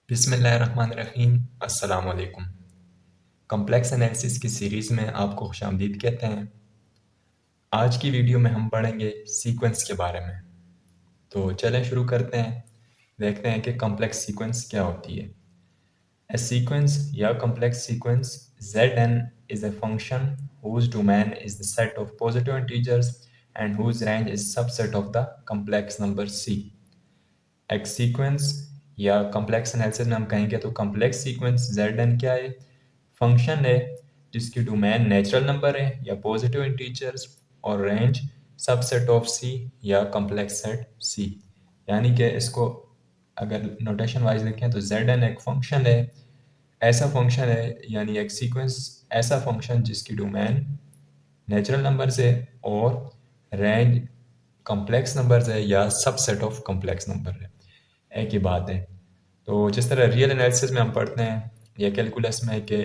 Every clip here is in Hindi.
बिस्मिल्लाहिर्रहमानिर्रहीम। अस्सलाम वालेकुम। कॉम्प्लेक्स एनालिसिस की सीरीज़ में आपको खुशामदीद कहते हैं। आज की वीडियो में हम पढ़ेंगे सीक्वेंस के बारे में। तो चलें शुरू करते हैं। देखते हैं कि कॉम्प्लेक्स सीक्वेंस क्या होती है। A sequence या complex sequence Zn is a function whose domain is the set of positive integers and whose range is subset of the complex number C। एक सीक्वेंस या कॉम्प्लेक्स एनालिसिस में हम कहेंगे तो कॉम्प्लेक्स सीक्वेंस Zn क्या है? फंक्शन है जिसकी डोमेन नेचुरल नंबर है या पॉजिटिव इंटीजर्स और रेंज सबसेट ऑफ C या कॉम्प्लेक्स सेट C। यानी कि इसको अगर नोटेशन वाइज देखें तो Zn एक फंक्शन है, ऐसा फंक्शन है यानी एक सीक्वेंस ऐसा फंक्शन जिसकी डोमेन नेचुरल नंबर्स है और रेंज कॉम्प्लेक्स नंबर्स है या सबसेट ऑफ कॉम्प्लेक्स नंबर है। एक ही बात है। तो जिस तरह रियल एनालिसिस में हम पढ़ते हैं या कैलकुलस में कि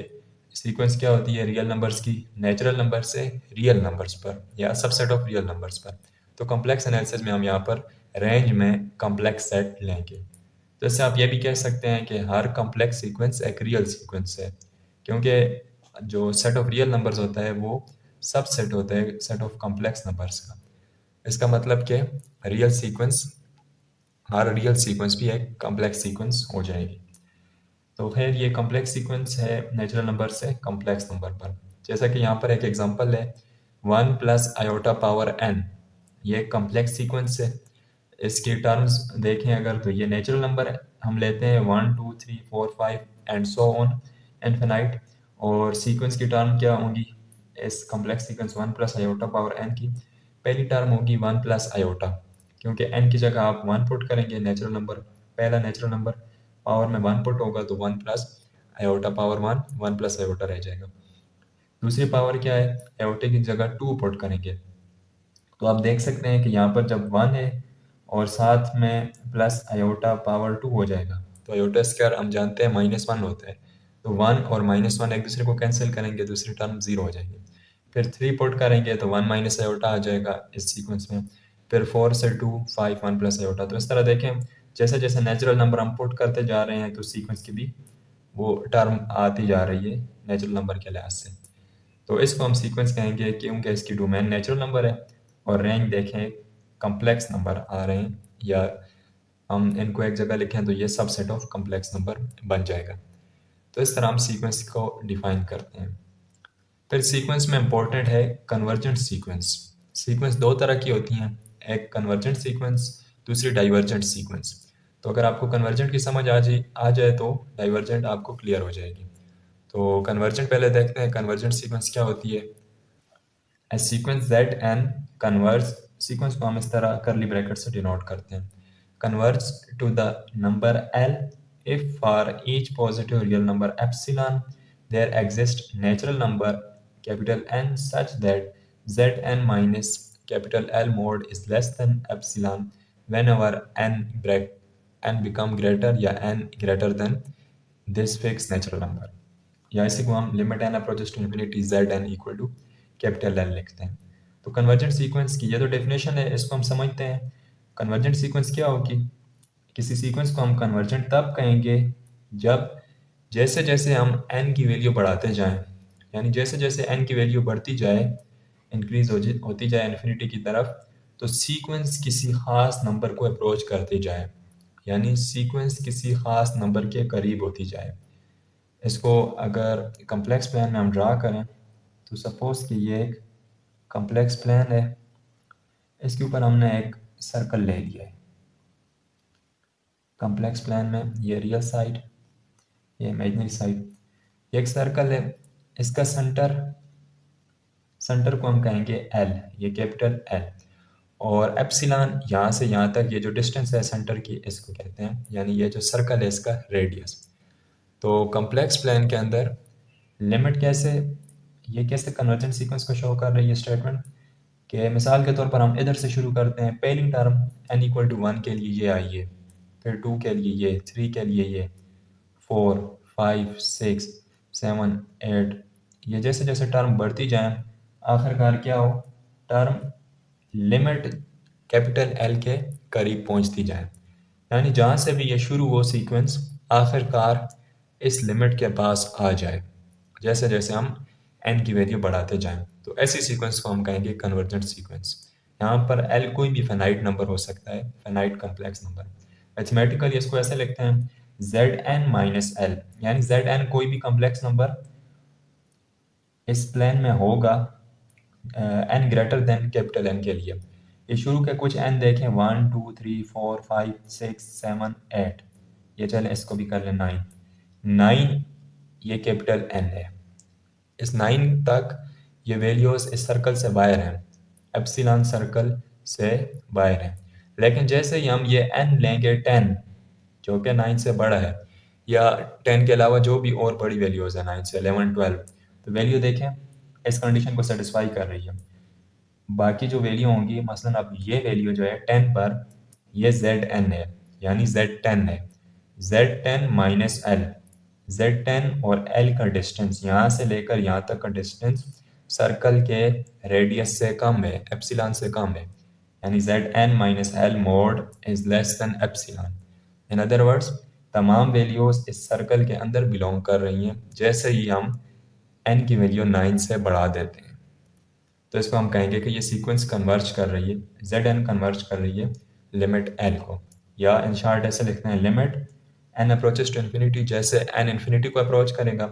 सीक्वेंस क्या होती है रियल नंबर्स की नेचुरल नंबर से रियल नंबर्स पर या सबसेट ऑफ रियल नंबर्स पर, तो कॉम्प्लेक्स एनालिसिस में हम यहाँ पर रेंज में कॉम्प्लेक्स सेट लेंगे। तो इससे आप ये भी कह सकते हैं कि हर कॉम्प्लेक्स सीक्वेंस एक रियल सीक्वेंस है, क्योंकि जो सेट ऑफ रियल नंबर्स होता है वो सब सेट होता है सेट ऑफ कॉम्प्लेक्स नंबर्स का। इसका मतलब कि रियल सीक्वेंस हर रियल सीक्वेंस भी एक कॉम्प्लेक्स सीक्वेंस हो जाएगी। तो खैर ये कॉम्प्लेक्स सीक्वेंस है नेचुरल नंबर से कॉम्प्लेक्स नंबर पर। जैसा कि यहाँ पर एक एग्जांपल है 1 प्लस आयोटा पावर n, ये कॉम्प्लेक्स सीक्वेंस है। इसकी टर्म्स देखें अगर तो ये नेचुरल नंबर है, हम लेते हैं 1 2 3 4 5 एंड सो ऑन इनफिनाइट, और सीक्वेंस की टर्म क्या होंगी इस complex sequence 1 plus iota power n की? पहली टर्म होगी 1 प्लस आयोटा, क्योंकि n की जगह आप 1 पुट करेंगे, नेचुरल नंबर पहला नेचुरल नंबर पावर में 1 पुट होगा तो 1 plus iota power 1 plus iota रह जाएगा। दूसरी पावर क्या है, आयोटे की जगह 2 पुट करेंगे, तो आप देख सकते हैं कि यहाँ पर जब 1 है और साथ में प्लस आयोटा पावर 2 हो जाएगा, तो आयोटा स्क्वायर हम जानते हैं -1 होता है, तो 1 और -1 एक दूसरे को कैंसिल करेंगे, दूसरी टर्म 0 हो जाएगी। फिर 3 पुट करेंगे तो 1 माइनस आयोटा आ जाएगा इस सीक्वेंस में। फिर 4 से 2 5 1 प्लस आयोटा। तो इस तरह देखें जैसे जैसे नेचुरल नंबर हम पुट करते जा रहे हैं तो सीक्वेंस की भी वो टर्म आती जा रही है नेचुरल नंबर के लिहाज से। तो इसको हम सीक्वेंस कहेंगे क्योंकि इसकी डोमेन नेचुरल नंबर है और रेंज देखें कॉम्प्लेक्स नंबर आ रहे हैं, या हम इनको एक जगह लिखें तो ये सबसेट ऑफ कॉम्प्लेक्स नंबर बन जाएगा। तो इस तरह हम सीक्वेंस को डिफाइन करते हैं। फिर सीक्वेंस में इंपॉर्टेंट है कन्वर्जेंट सीक्वेंस। सीक्वेंस दो तरह की होती हैं, एक कन्वर्जेंट सीक्वेंस, दूसरी डाइवर्जेंट सीक्वेंस। तो अगर आपको कन्वर्जेंट की समझ आ जाए तो डाइवर्जेंट आपको क्लियर हो जाएगी। तो कन्वर्जेंट पहले देखते हैं कन्वर्जेंट सीक्वेंस क्या होती है। A sequence that n converts, sequence को हम इस तरह करली ब्रैकेट से डिनोट करते हैं, converts to the number l if for each positive real number epsilon there exists natural number capital N such that Zn minus capital L mod is less than epsilon whenever n become greater या n greater than this fixed natural number, या इसी को हम limit n approaches to infinity z n equal to capital n लिखते हैं। तो कन्वर्जेंट सीक्वेंस की ये तो डेफिनेशन है, इसको हम समझते हैं। कन्वर्जेंट सीक्वेंस क्या होगी? किसी सीक्वेंस को हम कन्वर्जेंट तब कहेंगे जब जैसे जैसे हम एन की वैल्यू बढ़ाते जाएं, यानी जैसे जैसे एन की वैल्यू बढ़ती जाए, इंक्रीज होती जाए इन्फिनिटी की तरफ, तो सीक्वेंस किसी खास नंबर को अप्रोच करते जाए, यानी सीक्वेंस किसी खास नंबर के करीब होती जाए। इसको अगर कम्प्लेक्स प्लान में हम ड्रा करें तो सपोज कि ये एक कम्प्लेक्स प्लान है, इसके ऊपर हमने एक सर्कल ले लिया है। कम्प्लेक्स प्लान में ये रियल साइड, ये इमेजिनरी साइड, ये एक सर्कल है, इसका सेंटर को हम कहेंगे एल, ये कैपिटल एल, और एप्सिलॉन यहाँ से यहाँ तक ये जो डिस्टेंस है सेंटर की इसको कहते हैं, यानी ये जो सर्कल है इसका रेडियस। तो कम्प्लेक्स प्लान के अंदर लिमिट कैसे, ये कैसे कन्वर्जेंट सीक्वेंस को शो कर रही है स्टेटमेंट कि मिसाल के तौर पर हम इधर से शुरू करते हैं, पहली टर्म n इक्वल टू 1 के लिए ये आई है, फिर 2 के लिए ये, 3 के लिए ये, 4 5 6 7 8, ये जैसे जैसे टर्म बढ़ती जाएं आखिरकार क्या हो, टर्म लिमिट कैपिटल एल के करीब पहुंचती जाए, यानी जहाँ से भी ये शुरू हो सीक्वेंस आखिरकार इस लिमिट के पास आ जाए जैसे जैसे हम n की वैल्यू बढ़ाते जाएं। तो ऐसी सीक्वेंस को हम कहेंगे कन्वर्जेंट सीक्वेंस। यहाँ पर l कोई भी फाइनाइट नंबर हो सकता है, फाइनाइट कम्प्लेक्स नंबर। मैथमेटिकली इसको ऐसे लिखते हैं Zn माइनस एल, यानी Zn कोई भी कम्प्लेक्स नंबर इस प्लेन में होगा n greater than capital N के लिए। ये शुरू के कुछ n देखें, 1 2 3 4 5 6 7 8, ये चले इसको भी कर लें 9 9, ये कैपिटल N है। इस 9 तक ये वैल्यूज इस सर्कल से बाहर हैं, एप्सिलॉन सर्कल से बाहर हैं। लेकिन जैसे ही हम ये n लेंगे 10 जो कि 9 से बड़ा है, या 10 के अलावा जो भी और बड़ी वैल्यूज है 9 से 11 12, तो वैल्यू देखें इस कंडीशन को सेटिस्फाई कर रही है। बाकी जो वैल्यू होंगी, मसलन अब ये वैल्यू जो है 10 पर, ये Zn है, यानी Z10 है। Z10 माइनस एल, Z10 और L का डिस्टेंस यहाँ से लेकर यहाँ तक का डिस्टेंस सर्कल के रेडियस से कम है, एप्सिलॉन से कम है, यानी Zn minus L mode is less than epsilon. In other words, तमाम वैल्यूज इस सर्कल के अंदर बिलोंग कर रही हैं जैसे ही हम n की वैल्यू 9 से बढ़ा देते हैं। तो इसको हम कहेंगे कि ये सीक्वेंस कन्वर्ज कर रही है, Zn कन्वर्ज कर रही है लिमिट L को, या इन शॉर्ट ऐसे लिखते हैं limit n approaches to infinity. जैसे n इन्फिनिटी को अप्रोच करेगा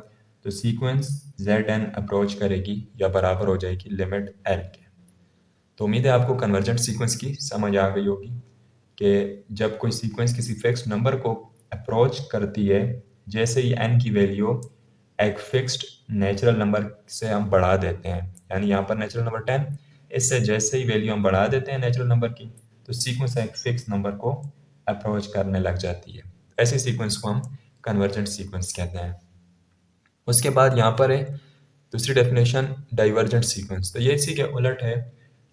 तो सीक्वेंस Zn अप्रोच करेगी या बराबर हो जाएगी लिमिट L के। तो उम्मीद है आपको कन्वर्जेंट सीक्वेंस की समझ आ गई होगी कि जब कोई सीक्वेंस किसी फिक्स्ड नंबर को अप्रोच करती है, जैसे ही n की वैल्यू एक फिक्स्ड नेचुरल नंबर से हम बढ़ा देते हैं, यानी यहाँ पर नेचुरल नंबर 10, इससे जैसे ही वैल्यू हम बढ़ा देते हैं नेचुरल नंबर की, तो सीक्वेंस एक फिक्स नंबर को अप्रोच करने लग जाती है। ऐसे सीक्वेंस को हम कन्वर्जेंट सीक्वेंस कहते हैं। उसके बाद यहाँ पर है दूसरी डेफिनेशन, डाइवर्जेंट सीक्वेंस। तो ये इसी के उलट है।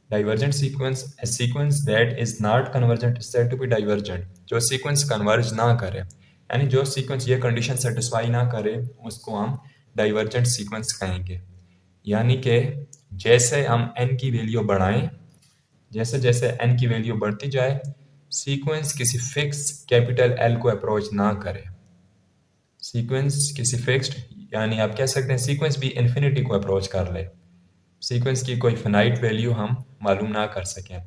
Divergent sequence, a sequence that is not convergent is said to be divergent. जो सीक्वेंस कन्वर्ज ना करे, यानी जो सीक्वेंस ये कंडीशन सेटिस्फाई ना करे, उसको हम डाइवर्जेंट सीक्वेंस कहेंगे। यानी कि जैसे हम n की वैल्यू बढ़ाएं, जैसे जैसे n की वैल्यू बढ़ती जाए, सीक्वेंस किसी फिक्स कैपिटल L को अप्रोच ना करे। सीक्वेंस किसी फिक्स्ड, यानी आप कह सकते हैं सीक्वेंस भी इन्फिनिटी को अप्रोच कर ले, सीक्वेंस की कोई फिनाइट वैल्यू हम मालूम ना कर सकें,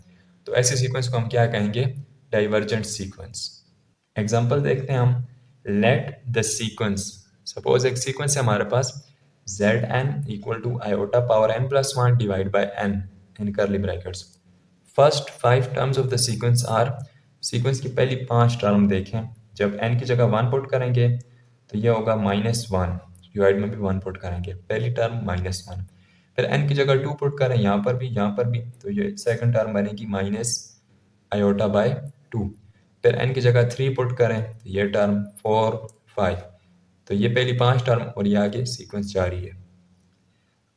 तो ऐसे सीक्वेंस को हम क्या कहेंगे, डाइवर्जेंट सीक्वेंस। एग्जांपल देखते हैं हम। लेट द सीक्वेंस, सपोज एक सीक्वेंस है हमारे पास, Zn equal to iota power n plus 1 divide by n in curly brackets. First 5 terms of the sequence are, sequence की पहली 5 टर्म देखें, जब n की जगह 1 पुट करेंगे तो ये होगा -1, डिवाइड में भी 1 पुट करेंगे, पहली टर्म -1। फिर n की जगह 2 पुट करें, यहाँ पर भी यहाँ पर भी, तो ये सेकंड टर्म बनेगी माइनस आयोटा बाय 2। फिर n की जगह 3 पुट करें तो ये टर्म 4 5, तो ये पहली 5 टर्म और ये आगे सीक्वेंस जारी है।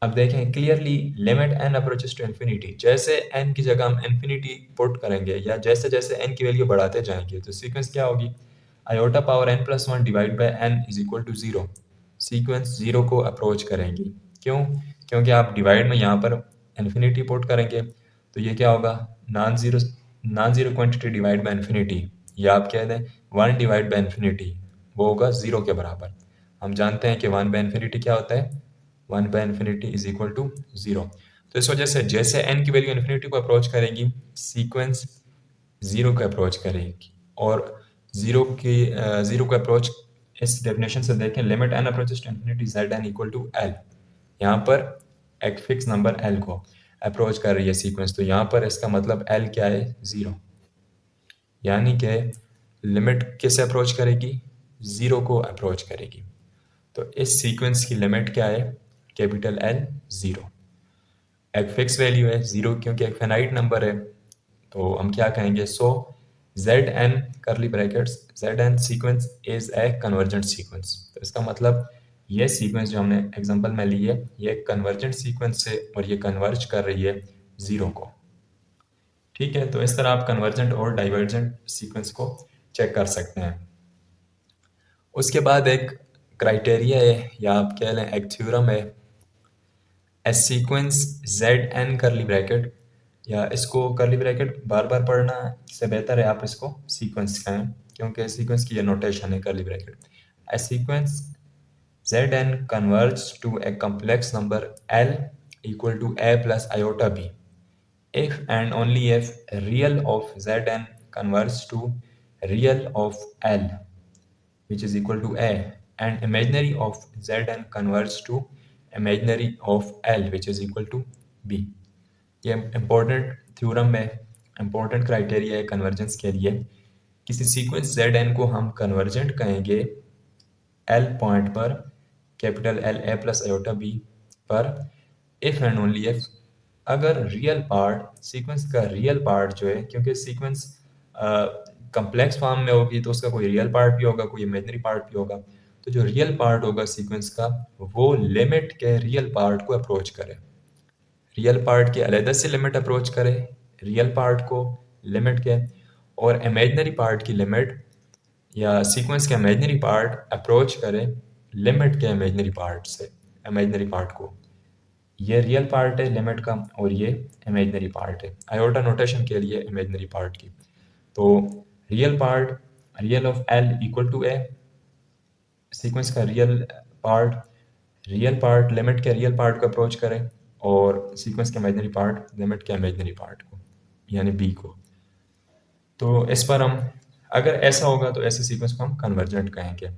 अब देखें clearly, limit n approaches to infinity, जैसे n की जगह हम इन्फिनिटी पुट करेंगे या जैसे जैसे n की वैल्यू बढ़ाते जाएंगे, तो सीक्वेंस क्या होगी, iota power n plus 1 divide by n is equal to 0। Sequence 0 को अप्रोच करेंगी। क्यों? क्योंकि आप डिवाइड में यहाँ पर इन्फिनिटी पुट करेंगे, तो ये क्या होगा, non zero quantity divide by infinity, या आप कह दें 1 डिवाइड बाई इन्फिनिटी, वो होगा 0 के बराबर। हम जानते हैं कि 1 बाई इन्फिनिटी क्या होता है, 1 by infinity is equal to 0। तो इस वजह से जैसे n की वैल्यू इन्फिनिटी को अप्रोच करेगी, सीक्वेंस 0 को अप्रोच करेगी। और 0 को अप्रोच इस डेफिनेशन से देखें, limit n approaches to infinity Zn equal to L, यहाँ पर एक फिक्स नंबर L को अप्रोच कर रही है सीक्वेंस, तो यहाँ पर इसका मतलब L क्या है, 0। यानी कि लिमिट किसे अप्रोच करेगी, 0 को अप्रोच करेगी। तो इस सीक्वेंस की लिमिट क्या है, कैपिटल L 0। एक फिक्स वैल्यू है 0 क्योंकि एक फाइनाइट नंबर है, तो हम क्या कहेंगे, सो Zn करली brackets Zn sequence is a convergent sequence. तो इसका मतलब ये सीक्वेंस जो हमने एग्जांपल में ली है, ये कन्वर्जेंट सीक्वेंस है और ये कन्वर्ज कर रही है 0 को। ठीक है, तो इस तरह आप कन्वर्जेंट और डाइवर्जेंट सीक्वेंस को चेक कर सकते हैं। उसके बाद एक क्राइटेरिया है, या आप कह लें एक थ्योरम है, ए सीक्वेंस Zn करली ब्रैकेट, या इसको करली ब्रैकेट बार बार पढ़ना से बेहतर है आप इसको सीक्वेंस कहें, क्योंकि सीक्वेंस की ये नोटेशन है करली bracket. A sequence Zn converges to a complex number L equal to a plus iota b if and only if real of Zn converges to real of L which is equal to a and imaginary of Zn converges to imaginary of L which is equal to b। ये इम्पोर्टेंट थ्योरम है, इम्पोर्टेंट क्राइटेरिया है कन्वर्जेंस के लिए। किसी सीक्वेंस Zn को हम कन्वर्जेंट कहेंगे L पॉइंट पर, capital L a plus iota b पर, इफ़ एंड ओनली इफ अगर रियल पार्ट, सीक्वेंस का रियल पार्ट जो है, क्योंकि सीक्वेंस कम्प्लेक्स फॉर्म में होगी तो उसका कोई रियल पार्ट भी होगा, कोई इमेजिनरी पार्ट भी होगा। तो जो रियल पार्ट होगा सीक्वेंस का वो लिमिट के रियल पार्ट को अप्रोच करे, रियल पार्ट के अलहदा से लिमिट अप्रोच करे, रियल पार्ट को लिमिट के, और इमेजिनरी पार्ट की लिमिट या सीक्वेंस का इमेजिनरी पार्ट अप्रोच करे लिमिट के इमेजिनरी पार्ट से, इमेजिनरी पार्ट को। ये रियल पार्ट है लिमिट का और ये इमेजिनरी पार्ट है, आयोटा नोटेशन के लिए इमेजिनरी पार्ट की। तो real part, real of L equal to a, sequence का रियल पार्ट लिमिट के रियल पार्ट को अप्रोच करें और सीक्वेंस का इमेजिनरी पार्ट लिमिट के इमेजिनरी पार्ट को, यानी बी को। तो इस पर हम, अगर ऐसा होगा तो ऐसे सीक्वेंस को हम कन्वर्जेंट कहेंगे।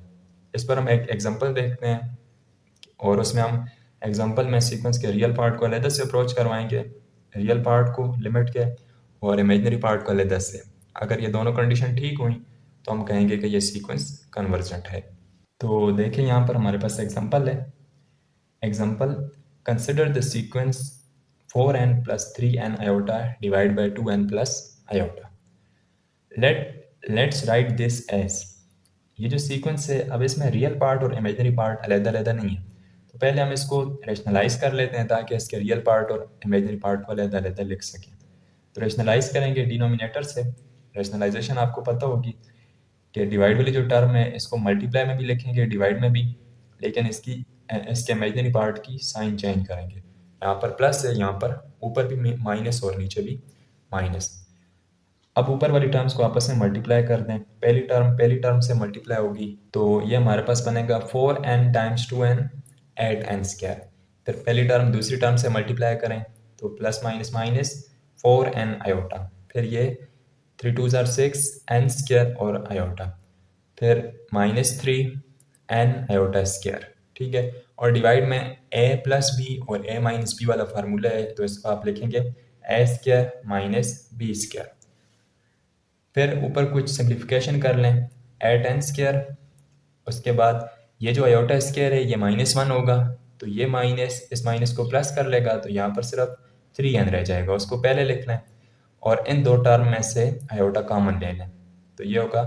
इस पर हम एक एग्जांपल देखते हैं और उसमें हम एग्जांपल में सीक्वेंस के रियल पार्ट को अलहदा से अप्रोच करवाएंगे, रियल पार्ट को लिमिट के और इमेजिनरी पार्ट को अलहदा से। अगर ये दोनों कंडीशन ठीक हुई तो हम कहेंगे कि ये सीक्वेंस कन्वर्जेंट है। तो देखिए यहाँ पर हमारे पास एग्जांपल है। Example, consider the sequence 4n plus 3n iota divided by 2n plus iota। Let's write this as, ये जो सीक्वेंस है अब इसमें रियल पार्ट और इमेजिनरी पार्ट अलग-अलग नहीं है। तो पहले हम इसको रेशनलाइज कर लेते हैं ताकि इसके रियल पार्ट और इमेजिनरी पार्ट को अलग-अलग लिख सकें। तो रेशनलाइज करेंगे डिनोमिनेटर से। रेशनलाइजेशन आपको पता होगी कि डिवाइड वाली जो टर्म है इसको मल्टीप्लाई में भी लिखेंगे, डिवाइड में भी, लेकिन इसके इमेजिनरी पार्ट की साइन चेंज करेंगे। यहाँ पर प्लस है, यहाँ पर ऊपर भी माइनस और नीचे भी माइनस। अब ऊपर वाली टर्म्स को आपस में मल्टीप्लाई कर दें। पहली टर्म से मल्टीप्लाई होगी तो ये हमारे पास बनेगा 4n times 2n eight n square. फिर पहली टर्म दूसरी टर्म से मल्टीप्लाई करें तो plus minus minus 4n iota, फिर ये 3 2 6 n स्क्वायर और आयोटा, फिर -3n आयोटा स्क्वायर। ठीक है, और डिवाइड में a प्लस बी और a माइनस बी वाला फार्मूला है तो इसको आप लिखेंगे a square minus b square. फिर ऊपर कुछ सिंप्लीफिकेशन कर लें, एट n स्क्वायर, उसके बाद ये जो आयोटा स्क्वायर है ये -1 होगा तो ये माइनस इस माइनस को प्लस कर लेगा तो यहाँ पर सिर्फ 3n रह जाएगा, उसको पहले लिख लें और इन दो टर्म में से आयोटा कॉमन ले लें तो ये होगा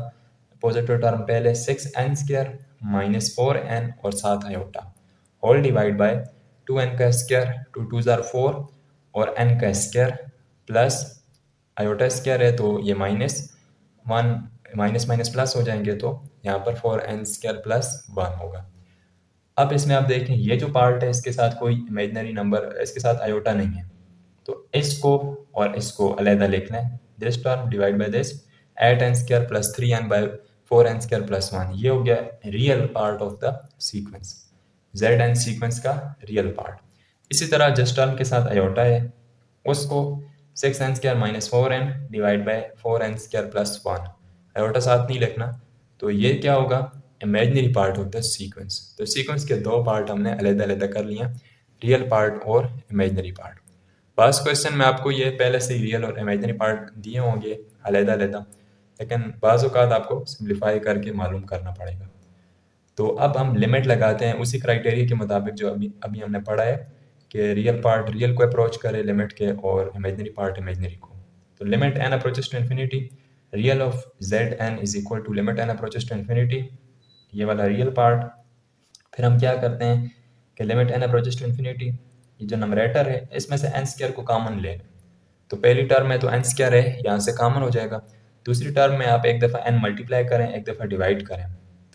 पॉजिटिव टर्म पहले 6n स्क्वायर माइनस 4n और साथ iota whole divide bye 2n का स्क्वायर, 2 2 4 और n का स्क्वायर प्लस आयोटा स्क्वायर है तो ये -1 माइनस माइनस प्लस हो जाएंगे तो यहाँ पर 4n स्क्वायर प्लस 1 होगा। अब इसमें आप देखें ये जो पार्ट है इसके साथ कोई इमेजिनरी नंबर, इसके साथ आयोटा नहीं है तो इसको और इसको अलहदा लिख लें। This term divide by this 8n square plus 3n by 4n square plus 1, ये हो गया real part of the sequence, Zn sequence का रियल पार्ट। इसी तरह जिस टर्म के साथ आयोटा है उसको 6n square minus 4n divide by 4n square plus 1, iota साथ नहीं लिखना तो ये क्या होगा, imaginary part of the sequence. तो सीक्वेंस के दो पार्ट हमने अलग-अलग कर लिए, रियल पार्ट और इमेजिनरी पार्ट। पास क्वेश्चन में आपको ये पहले से ही रियल और इमेजिनरी पार्ट दिए होंगे अलग-अलग, लेकिन बाज़ औक़ात आपको सिंप्लीफाई करके मालूम करना पड़ेगा। तो अब हम लिमिट लगाते हैं उसी क्राइटेरिया के मुताबिक जो अभी हमने पढ़ा है कि रियल पार्ट रियल को अप्रोच करे लिमिट के और इमेजिनरी पार्ट इमेजिनरी को। तो limit n approaches to infinity, real of Zn is equal to limit n approaches to infinity, ये वाला रियल पार्ट। फिर हम क्या करते हैं कि limit n approaches to infinity, ये जो नंबरेटर है इसमें से n स्क्वायर को कॉमन ले लें। तो पहली टर्म में तो n स्क्वायर है, यहाँ से कॉमन हो जाएगा। दूसरी टर्म में आप एक दफ़ा n मल्टीप्लाई करें, एक दफ़ा डिवाइड करें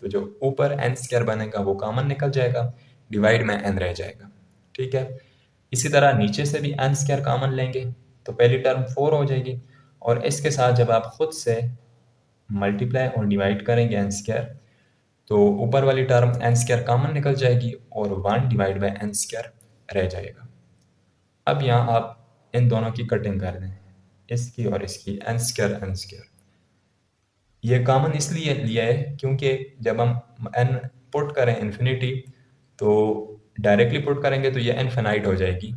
तो जो ऊपर n स्क्वायर बनेगा वो कॉमन निकल जाएगा, डिवाइड में n रह जाएगा। ठीक है, इसी तरह नीचे से भी n स्क्वायर कॉमन लेंगे तो पहली टर्म 4 हो जाएगी और इसके साथ जब आप खुद से मल्टीप्लाई और डिवाइड करेंगे n स्क्वायर तो ऊपर वाली टर्म एन स्क्वायर कॉमन निकल जाएगी और 1 डिवाइड बाई एन स्क्वायर रह जाएगा। अब यहाँ आप इन दोनों की कटिंग कर दें, इसकी और इसकी, एन स्क्वायर एन स्क्वायर। ये कॉमन इसलिए लिया है क्योंकि जब हम एन पुट करें इन्फिनिटी तो डायरेक्टली पुट करेंगे तो ये इनफिनाइट हो जाएगी,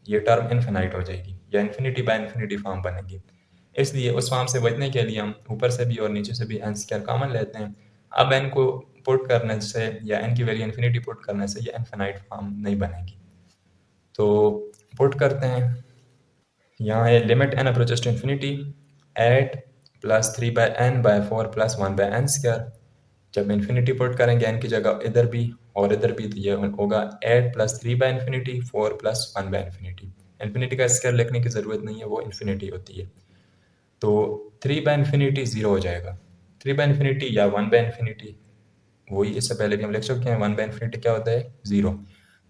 ये टर्म इनफिनाइट हो जाएगी, या इन्फिनिटी बाय इन्फिनिटी फॉर्म बनेगी। इसलिए उस फॉर्म से बचने के लिए हम ऊपर से भी और नीचे से भी एन स्क्वायर कॉमन लेते हैं। अब एन को पुट करने से या एन की वैल्यू इन्फिनिटी पुट करने से ये इनफिनाइट फॉर्म नहीं बनेगी। तो पुट करते हैं, यहाँ है limit n approaches to infinity eight plus 3/n/4 plus 1/n²। जब इन्फिनिटी पुट करेंगे एन की जगह इधर भी और इधर भी, तो ये होगा 8 प्लस 3/∞, 4 प्लस 1/∞। इन्फिनिटी का स्क्वायर लिखने की ज़रूरत नहीं है, वो इन्फिनिटी होती है। तो 3/∞ 0 हो जाएगा, 3/∞ या 1/∞, वही इससे पहले भी हम लिख चुके हैं। 1/∞ क्या होता है? 0।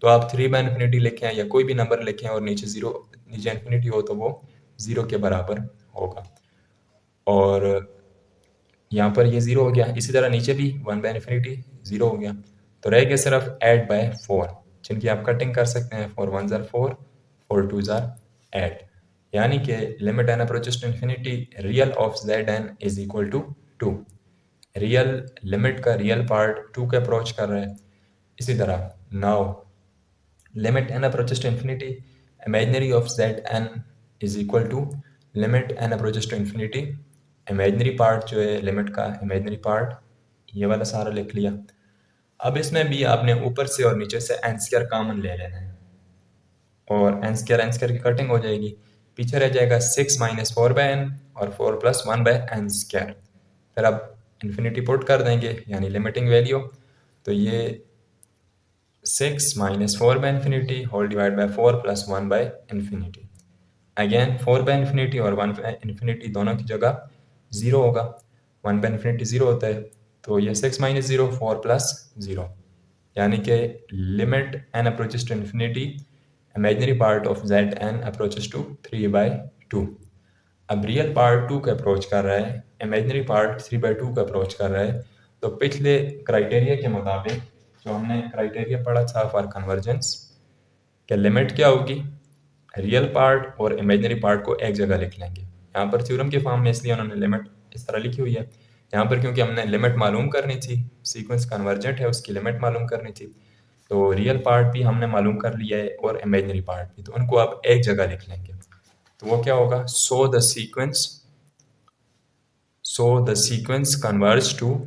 तो आप 3/∞ लिखें या कोई भी नंबर लिखें और नीचे 0, नीचे इन्फिनिटी हो तो वो 0 के बराबर होगा। और यहाँ पर ये 0 हो गया, इसी तरह नीचे भी 1/∞ 0 हो गया। तो रह गया सिर्फ 8/4, जिनकी आप कटिंग कर सकते हैं। 4 1 4, 4 2 8, यानी कि limit n approaches to infinity real of zn is equal to 2। Real limit का रियल पार्ट 2 के अप्रोच कर रहा है। इसी तरह now limit n approaches to infinity imaginary of zn is equal to limit n approaches to infinity, imaginary part जो है लिमिट का इमेजिनरी पार्ट, ये वाला सारा लिख लिया। अब इसमें भी आपने ऊपर से और नीचे से एन स्क्वायर कॉमन ले लेना है और एन स्क्वायर की कटिंग हो जाएगी। पीछे रह जाएगा 6 माइनस 4/n और 4 प्लस 1/n²। फिर आप इन्फिनिटी पुट कर देंगे यानी लिमिटिंग वैल्यू, तो ये 6 minus 4/∞ whole divide by 4 plus 1/∞। Again 4/∞ और 1/∞ दोनों की जगह 0 होगा। 1/∞ 0 होता है, तो ये 6 माइनस 0 4 प्लस 0, यानी कि limit n approaches to infinity imaginary part of zn approaches to 3/2। अब रियल पार्ट 2 का अप्रोच कर रहा है, इमेजिनरी पार्ट 3/2 का अप्रोच कर रहा है। तो पिछले क्राइटेरिया के मुताबिक जो हमने क्राइटेरिया पढ़ा था फॉर कन्वर्जेंस, कि लिमिट क्या होगी, रियल पार्ट और इमेजिनरी पार्ट को एक जगह लिख लेंगे। यहाँ पर थ्योरम के फॉर्म में इसलिए उन्होंने लिमिट इस तरह लिखी हुई है यहाँ पर, क्योंकि हमने लिमिट मालूम करनी थी, सीक्वेंस कन्वर्जेंट है उसकी लिमिट मालूम करनी थी। तो रियल पार्ट भी हमने मालूम कर लिया है और इमेजिनरी पार्ट भी, तो उनको आप एक जगह लिख लेंगे। तो वो क्या होगा, so the sequence converge to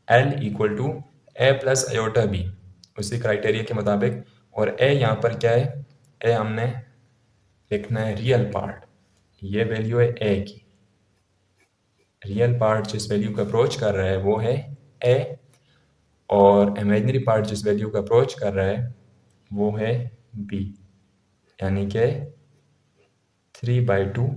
L equal to a plus iota b, उसी क्राइटेरिया के मुताबिक। और ए यहाँ पर क्या है, ए हमने लिखना है रियल पार्ट, ये वैल्यू है ए की। रियल पार्ट जिस वैल्यू का अप्रोच कर रहा है वो है ए, और इमेजिनरी पार्ट जिस वैल्यू का अप्रोच कर रहा है वो है बी, यानी कि 3/2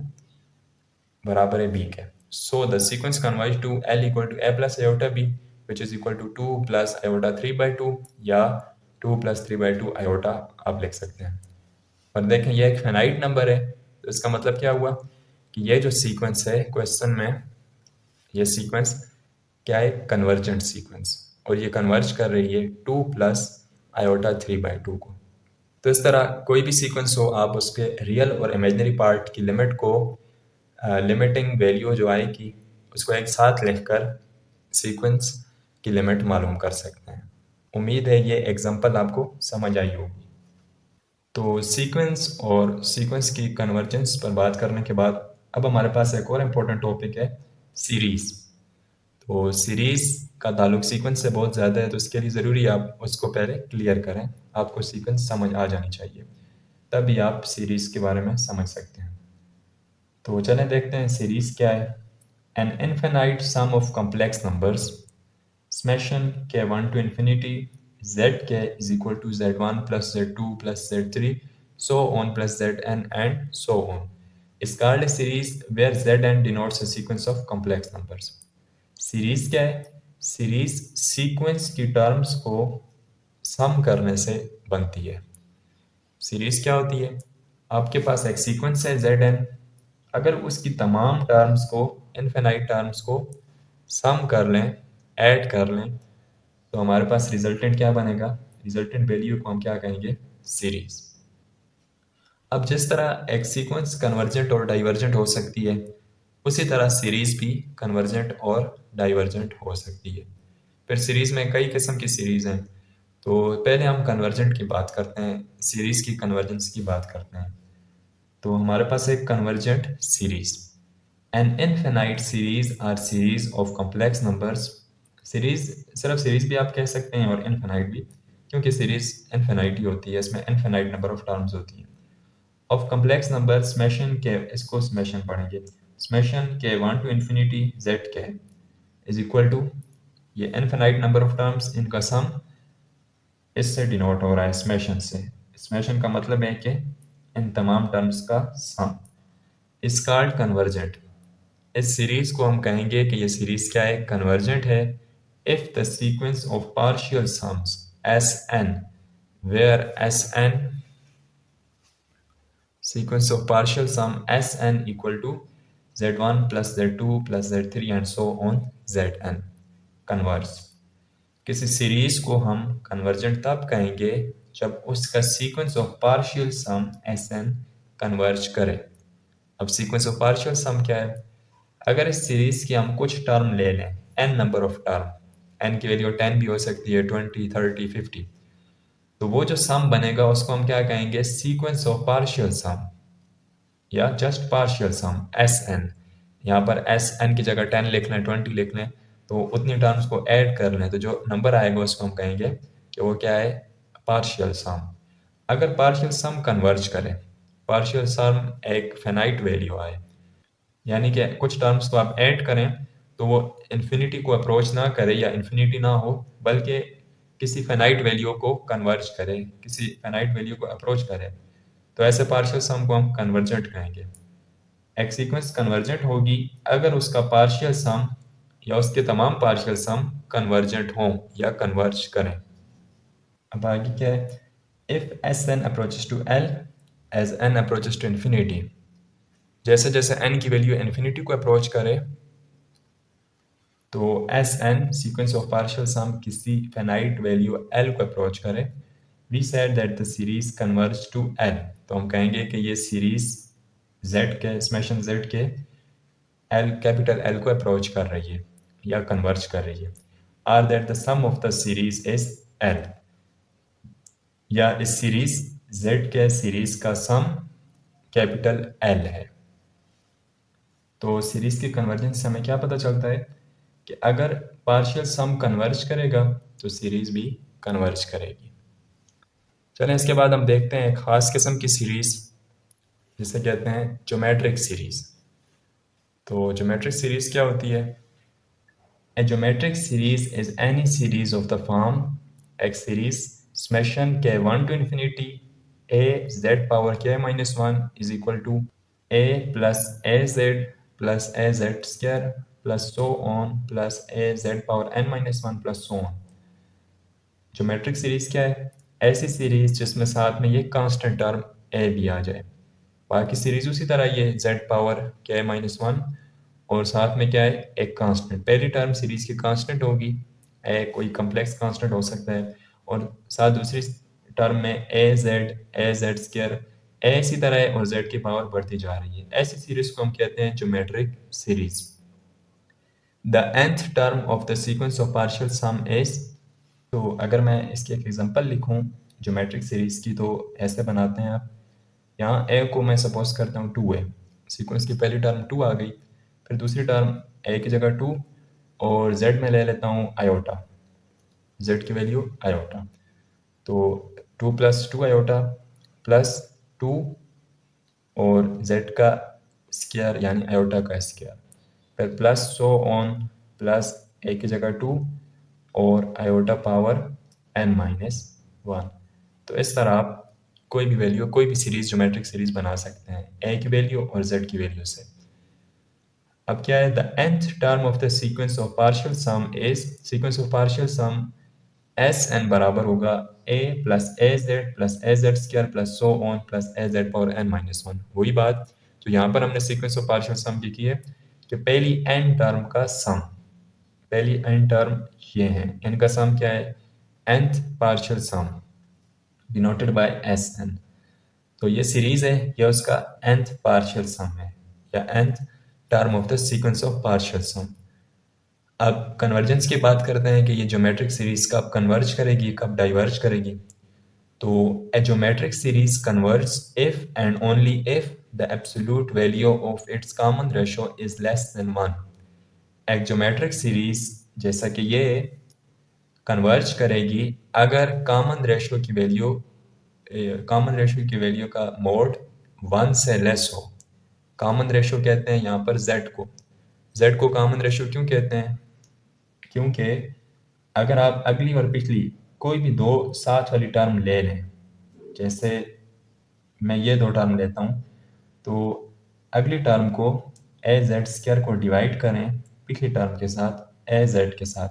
बराबर है बी के। So the sequence converge to L equal to a plus iota b which is equal to 2 plus iota 3/2 या 2 प्लस 3/2 आयोटा आप लिख सकते हैं। और देखें ये एक फाइनाइट नंबर है, तो इसका मतलब क्या हुआ कि ये जो सीक्वेंस है क्वेश्चन में, ये सीक्वेंस क्या है, कन्वर्जेंट सीक्वेंस, और ये कन्वर्ज कर रही है 2 प्लस आयोटा 3/2 को। तो इस तरह कोई भी सीक्वेंस हो, आप उसके रियल और इमेजिनरी पार्ट की लिमिट को, लिमिटिंग वैल्यू जो आएगी उसको एक साथ लिखकर सीक्वेंस की लिमिट मालूम कर सकते हैं। उम्मीद है ये एग्जांपल आपको समझ आई होगी। तो सीक्वेंस और सीक्वेंस की कन्वर्जेंस पर बात करने के बाद अब हमारे पास एक और इम्पोर्टेंट टॉपिक है, सीरीज़। तो सीरीज़ का ताल्लुक सीक्वेंस से बहुत ज़्यादा है, तो इसके लिए ज़रूरी आप उसको पहले क्लियर करें, आपको सीक्वेंस समझ आ जानी चाहिए, तभी आप सीरीज़ के बारे में समझ सकते हैं। तो चलें देखते हैं सीरीज़ क्या है। An infinite sum of complex numbers summation k1 to infinity zk is equal to z1 plus z2 plus z3 so on plus zn and so on is called a series where zn denotes a sequence of complex numbers। Series क्या है, सीरीज सीक्वेंस की टर्म्स को सम करने से बनती है। सीरीज क्या होती है, आपके पास एक सीक्वेंस है zn, अगर उसकी तमाम टर्म्स को, इनफिनाइट टर्म्स को सम कर लें, ऐड कर लें, तो हमारे पास रिजल्टेंट क्या बनेगा, रिजल्टेंट वैल्यू को हम क्या कहेंगे, सीरीज। अब जिस तरह एक सीक्वेंस कन्वर्जेंट और डाइवर्जेंट हो सकती है, उसी तरह सीरीज भी कन्वर्जेंट और डाइवर्जेंट हो सकती है। फिर सीरीज में कई किस्म की सीरीज हैं, तो पहले हम कन्वर्जेंट की बात करते हैं, सीरीज की कन्वर्जेंस की बात करते हैं। तो हमारे पास एक convergent series, an infinite series or series of complex numbers. Series, सिर्फ सीरीज भी आप कह सकते हैं और इनफिनाइट भी, क्योंकि सीरीज इनफिनाइट ही होती है, इसमें इनफिनाइट नंबर ऑफ टर्म्स होती हैं। ऑफ कॉम्प्लेक्स नंबर स्मेशन के, इसको स्मेशन पढ़ेंगे, स्मेशन के 1 टू इन्फिनिटी जेड के इज इक्वल टू, ये इनफिनाइट नंबर ऑफ टर्म्स, इनका सम इससे डिनोट हो रहा है, स्मेशन से। स्मेशन का मतलब है कि इन तमाम टर्म्स का सम इज कॉल्ड कन्वर्जेंट। इस सीरीज को हम कहेंगे कि ये सीरीज क्या है, कन्वर्जेंट है, if the sequence of partial sums s n, where s n, sequence of partial sum Sn equal to Z1 plus Z2 plus Z3 and so on Zn converge। किसी सीरीज को हम कन्वर्जेंट तब कहेंगे जब उसका sequence of partial sum Sn converge करे। अब सीक्वेंस ऑफ पार्शियल सम क्या है, अगर इस सीरीज की हम कुछ टर्म ले लें, n number of term, n की वैल्यू 10 भी हो सकती है, 20, 30, 50, तो वो जो सम बनेगा उसको हम क्या कहेंगे, सीक्वेंस ऑफ पार्शियल सम या just partial sum s N. यहाँ पर एस एन की जगह 10 लिख लें, 20 लिख लें, तो उतनी टर्म्स को ऐड कर लें, तो जो नंबर आएगा उसको हम कहेंगे कि वो क्या है, पार्शियल सम। अगर पार्शियल सम कन्वर्ज करें, पार्शियल सम एक फाइनाइट वैल्यू आए, यानी कि कुछ टर्म्स को आप ऐड करें तो वो इन्फिनिटी को अप्रोच ना करे या इन्फिनिटी ना हो, बल्कि किसी फाइनाइट वैल्यू को कन्वर्ज करे, किसी फाइनाइट वैल्यू को अप्रोच करे, तो ऐसे पार्शियल सम को हम कन्वर्जेंट कहेंगे। एक सीक्वेंस कन्वर्जेंट होगी अगर उसका पार्शियल सम या उसके तमाम पार्शियल सम कन्वर्जेंट हों या कन्वर्ज करें। अब आगे क्या है, if s n approaches to l as n approaches to infinity, जैसे जैसे एन की वैल्यू इन्फिनिटी को अप्रोच करे तो S N sequence of partial sum किसी फाइनाइट वैल्यू एल को अप्रोच करे, we said that the series converge to L, तो हम कहेंगे कि ये series Z K, summation Z K L, capital L को अप्रोच कर रही है या कन्वर्ज कर रही है, or that the sum of the series is L, या इस सीरीज जेड के सीरीज का सम कैपिटल एल है। तो सीरीज की कन्वर्जेंस से हमें क्या पता चलता है कि अगर पार्शियल सम कन्वर्ज करेगा तो सीरीज भी कन्वर्ज करेगी। चलें इसके बाद हम देखते हैं एक खास किस्म की सीरीज जिसे कहते हैं ज्योमेट्रिक सीरीज। तो ज्योमेट्रिक सीरीज क्या होती है, A geometric series is any series of the form X series summation k1 to infinity a z power k minus 1 is equal to a plus az plus az square plus so on plus az power n minus 1 plus so on। Geometric series क्या है, ऐसी सीरीज जिसमें साथ में ये कांस्टेंट टर्म a भी आ जाए। बाकी सीरीज उसी तरह ये z पावर k माइनस 1 और साथ में क्या है, एक कांस्टेंट। पहली टर्म सीरीज की कांस्टेंट होगी, ए कोई कम्प्लेक्स कांस्टेंट हो सकता है, और साथ दूसरी टर्म में ए जेड स्क्वायर ए इसी तरह है और जेड की पावर बढ़ती जा रही है। ऐसी सीरीज को हम कहते हैं geometric series. The nth term of the sequence of partial sum is, तो अगर मैं इसकी एक एग्जांपल लिखूं ज्योमेट्रिक सीरीज की, तो ऐसे बनाते हैं आप, यहाँ ए को मैं सपोज करता हूँ 2a, सीक्वेंस की पहली टर्म 2 आ गई, फिर दूसरी टर्म ए की जगह 2 और z में ले लेता हूँ आयोटा, z की वैल्यू आयोटा, तो 2 प्लस 2 आयोटा प्लस 2 और z का स्क्वायर यानी आयोटा का स्क्वायर, फिर प्लस सो ऑन प्लस ए की जगह 2 और आयोटा पावर n माइनस 1। तो इस तरह आप कोई भी वैल्यू, कोई भी सीरीज ज्योमेट्रिक सीरीज बना सकते हैं ए की वैल्यू और z की वैल्यू से। अब क्या है, the nth term of the sequence of partial sum is, sequence of partial sum s n बराबर होगा a plus a z plus a z square plus so on plus a z power n minus 1। वही बात तो यहाँ पर हमने सीक्वेंस ऑफ पार्शियल सम की है कि पहली n टर्म का सम, पहली n टर्म ये हैं, इनका सम क्या है, nth partial sum denoted by Sn। तो ये सीरीज है, ये उसका nth पार्शियल सम है या nth term of the sequence of partial sum. अब कन्वर्जेंस की बात करते हैं कि ये ज्योमेट्रिक सीरीज कब कन्वर्ज करेगी, कब डाइवर्ज करेगी। तो a geometric series converges if and only if the absolute value of its common ratio is less than 1। एक ज्योमेट्रिक सीरीज जैसा कि ये कन्वर्ज करेगी अगर कॉमन रेशियो की वैल्यू का मोड 1 से लेस हो। कॉमन रेशियो कहते हैं यहाँ पर z को कॉमन रेशियो क्यों कहते हैं, क्योंकि अगर आप अगली और पिछली कोई भी दो साथ वाली टर्म ले लें, जैसे मैं ये दो टर्म लेता हूँ, तो अगली टर्म को az² को डिवाइड करें पिछली टर्म के साथ az के साथ,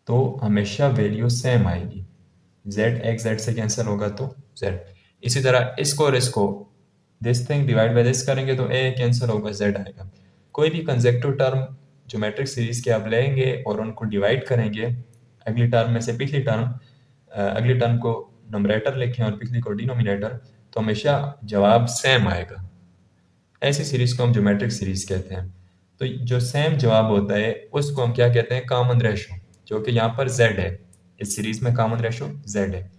तो हमेशा वैल्यू सेम आएगी। z एक z से कैंसिल होगा तो z। इसी तरह इसको और इसको this thing divide by this करेंगे तो a कैंसिल होगा, z आएगा। कोई भी कंसेक्टिव टर्म ज्योमेट्रिक सीरीज के आप लेंगे और उनको डिवाइड करेंगे, अगली टर्म में से पिछली टर्म, अगली टर्म को नंबरेटर लिखें और पिछली को डिनोमिनेटर, तो हमेशा जवाब सेम आएगा। ऐसी सीरीज को हम ज्योमेट्रिक सीरीज कहते हैं। तो जो सेम जवाब होता है उसको हम क्या कहते हैं, कॉमन रेशो, जो कि यहाँ पर z है। इस सीरीज में कॉमन रेशो z है।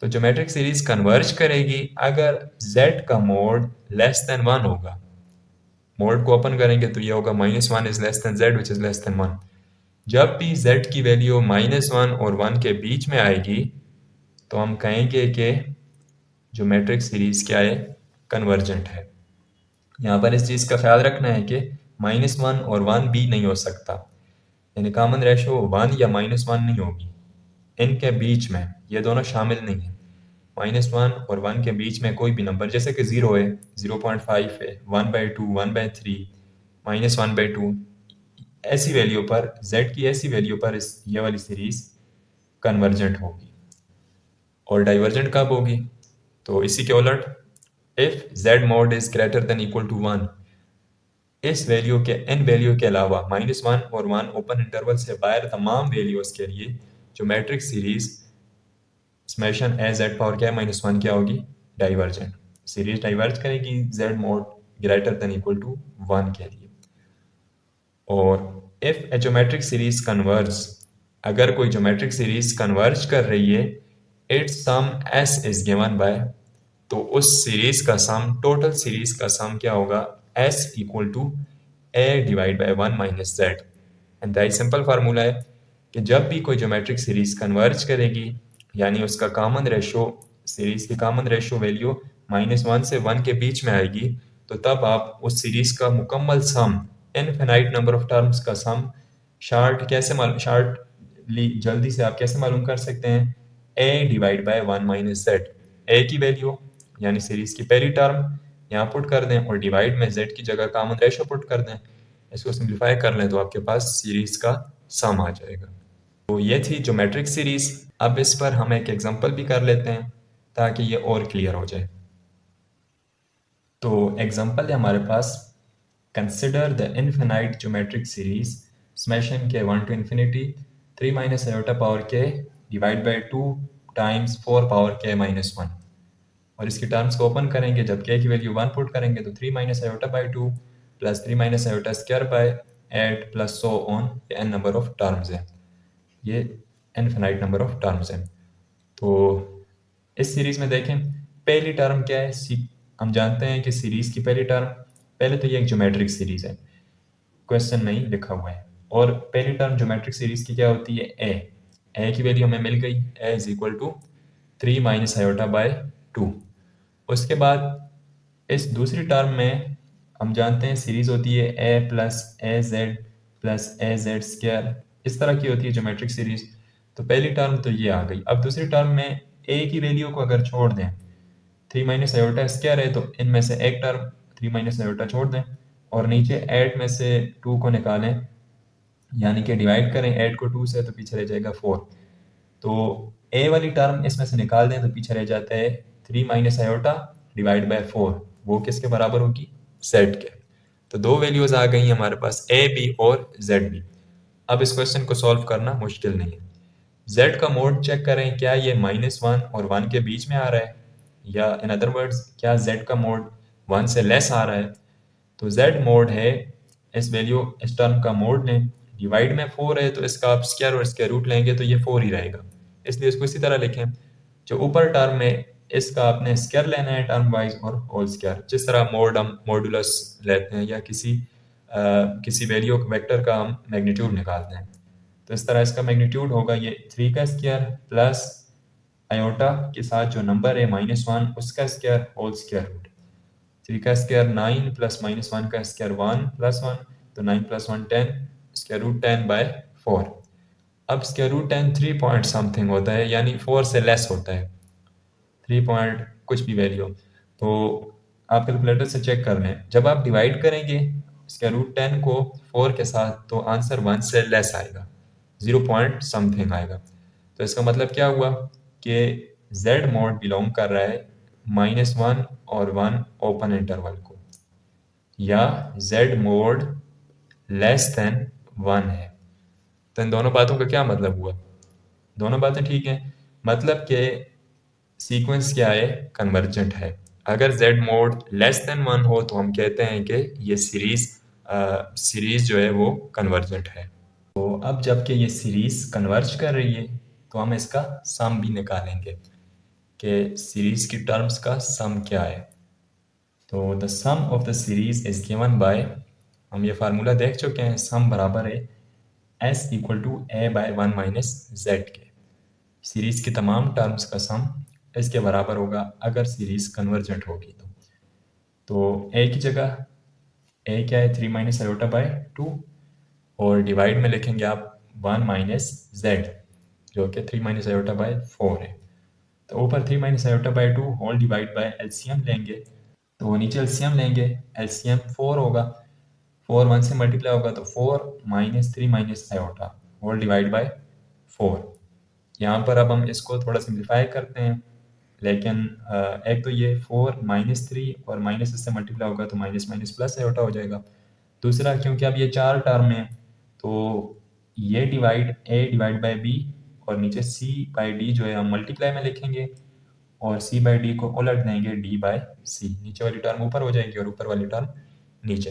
तो ज्योमेट्रिक सीरीज कन्वर्ज करेगी अगर z का मोड लेस देन 1 होगा। मोड को ओपन करेंगे तो ये होगा -1 is less than z which is less than 1। जब भी z की वैल्यू -1 और 1 के बीच में आएगी तो हम कहेंगे कि ज्योमेट्रिक सीरीज क्या है, कन्वर्जेंट है। यहाँ पर इस चीज़ का ख्याल रखना है कि -1 और 1 भी नहीं हो सकता, यानी कॉमन रेशो 1 या -1 नहीं होगी, इनके बीच में ये दोनों शामिल नहीं है। -1 और 1 के बीच में कोई भी नंबर, जैसे कि 0 है, 0.5 है, 1/2, 1/3, -1/2, ऐसी वैल्यू पर, z की ऐसी वैल्यू पर ये वाली सीरीज कन्वर्जेंट होगी। और डाइवर्जेंट कब होगी, तो इसी के उलट, if z mod is greater than equal to 1, इस वैल्यू के इन वैल्यू के अलावा -1 और 1 ओपन इंटरवल से बाहर तमाम वैल्यूज के लिए geometric series summation az power क्या है -1 क्या होगी, डाइवर्जेंट। सीरीज डाइवर्ज करेगी z mod greater than equal to 1 के लिए। और if a geometric series converge, अगर कोई ज्योमेट्रिक सीरीज कन्वर्ज कर रही है, it's sum s is given by, तो उस सीरीज का सम, टोटल सीरीज का सम क्या होगा, s equal to a divide by 1 minus z। And that simple formula है कि जब भी कोई ज्योमेट्रिक सीरीज कन्वर्ज करेगी, यानी उसका कॉमन रेशो, सीरीज की कॉमन रेशो वैल्यू -1 से 1 के बीच में आएगी, तो तब आप उस सीरीज का मुकम्मल सम, इनफिनाइट नंबर ऑफ टर्म्स का सम, जल्दी से आप कैसे मालूम कर सकते हैं, a divide by 1 minus z। a की वैल्यू यानी सीरीज की पहली टर्म यहाँ पुट कर दें और डिवाइड में z की जगह कॉमन रेशो पुट कर दें, इसको सिंप्लीफाई कर लें तो आपके पास सीरीज का सम आ जाएगा। तो ये थी ज्योमेट्रिक सीरीज। अब इस पर हम एक एग्जांपल भी कर लेते हैं ताकि ये और क्लियर हो जाए। तो एग्जांपल है हमारे पास, consider the infinite geometric series summation के 1 to infinity 3 minus iota power k divide by 2 times 4 power k minus 1। और इसकी टर्म्स को ओपन करेंगे, जब k की वैल्यू 1 पुट करेंगे तो 3 minus iota by 2 plus 3 minus iota square by 8 plus so on, ये n नंबर ऑफ टर्म्स है, ये इनफिनाइट नंबर ऑफ टर्म्स हैं। तो इस सीरीज में देखें, पहली टर्म क्या है, हम जानते हैं कि सीरीज की पहली टर्म, पहले तो ये एक ज्योमेट्रिक सीरीज है, क्वेश्चन में ही लिखा हुआ है, और पहली टर्म ज्योमेट्रिक सीरीज की क्या होती है, a की वैल्यू हमें मिल गई, a is equal to 3 minus iota by 2। उसके बाद इस दूसरी टर्म में हम जानते हैं सीरीज होती है a plus a z square, इस तरह की होती है ज्योमेट्रिक सीरीज। तो पहली टर्म तो ये आ गई। अब दूसरी टर्म में a की वैल्यू को अगर छोड़ दें, 3 माइनस आयोटा स्क्वायर है, तो इनमें से एक टर्म 3 माइनस आयोटा छोड़ दें और नीचे 8 में से 2 को निकालें, यानी कि डिवाइड करें 8 को 2 से, तो पीछे रह जाएगा 4। तो a वाली टर्म इसमें से निकाल दें तो पीछे रह जाता है 3 माइनस आयोटा डिवाइड बाय 4, वो किसके बराबर होगी, z के। तो दो वैल्यूज आ गई हमारे पास, a भी और z भी। अब इस क्वेश्चन को सॉल्व करना मुश्किल नहीं है। z का मोड चेक करें, क्या ये -1 और 1 के बीच में आ रहा है, या इन अदर वर्ड्स क्या z का मोड 1 से लेस आ रहा है। तो z मोड है, इस वैल्यू इस टर्म का मोड लें, डिवाइड में 4 है तो इसका आप स्क्वायर और स्क्वायर रूट लेंगे तो ये 4 ही रहेगा, इसलिए इसको इसी तरह लिखें। जो ऊपर टर्म है इसका आपने स्क्वायर लेना है टर्म वाइज और होल स्क्वायर, जिस तरह मोड हम मॉडुलस लेते हैं या किसी वैल्यू वेक्टर का हम मैग्नीट्यूड निकालते हैं। तो इस तरह इसका मैग्नीट्यूड होगा ये 3 का स्क्वायर प्लस आयोटा के साथ जो नंबर है -1 उसका स्क्वायर होल स्क्वायर रूट। 3 का स्क्वायर 9 प्लस -1 का स्क्वायर 1 प्लस 1, तो 9 प्लस 1 10, स्क्वायर रूट 10/4। अब स्क्वायर रूट 10 3 पॉइंट समथिंग होता है, यानी 4 से लेस होता है, 3 पॉइंट कुछ भी वैल्यू। तो आप कैलकुलेटर से चेक कर लें, जब आप डिवाइड करेंगे स्क्वायर रूट 10 को 4 के साथ तो आंसर 1 से लेस आएगा, 0 पॉइंट समथिंग आएगा। तो इसका मतलब क्या हुआ कि z मोड बिलोंग कर रहा है -1 और 1 ओपन इंटरवल को, या z मोड लेस देन 1 है। तो इन दोनों बातों का क्या मतलब हुआ, दोनों बातें ठीक हैं, मतलब कि सीक्वेंस क्या है, कन्वर्जेंट है। अगर z मोड लेस देन 1 हो तो हम कहते हैं कि ये सीरीज जो है वो कन्वर्जेंट है। तो अब जबकि ये सीरीज कन्वर्ज कर रही है तो हम इसका सम भी निकालेंगे कि सीरीज की टर्म्स का सम क्या है। तो the sum of the series is given by, हम ये फार्मूला देख चुके हैं, सम बराबर है s equal to a/1 minus z के। सीरीज की तमाम टर्म्स का सम इसके बराबर होगा अगर सीरीज कन्वर्जेंट होगी तो a की जगह a क्या है 3 माइनस आयोटा बाय 2, और डिवाइड में लिखेंगे आप 1 माइनस जेड जो कि 3 माइनस आयोटा बाय 4 है। तो ऊपर 3 minus iota by 2 whole divide by LCM लेंगे, तो नीचे एलसीएम लेंगे, एलसीएम 4 होगा, 4 1 से मल्टीप्लाई होगा तो 4 minus 3 minus iota whole divide by 4। यहाँ पर अब हम इसको थोड़ा सिंप्लीफाई करते हैं, लेकिन एक तो ये 4 -3 और माइनस इससे मल्टीप्लाई होगा तो माइनस माइनस प्लस आयोटा हो जाएगा। दूसरा, क्योंकि अब ये 4 टर्म है तो ये divide a divide bye b और नीचे c बाई डी जो है हम मल्टीप्लाई में लिखेंगे और c बाई डी को उलट देंगे d बाय सी, नीचे वाली टर्म ऊपर हो जाएगी और ऊपर वाली टर्म नीचे।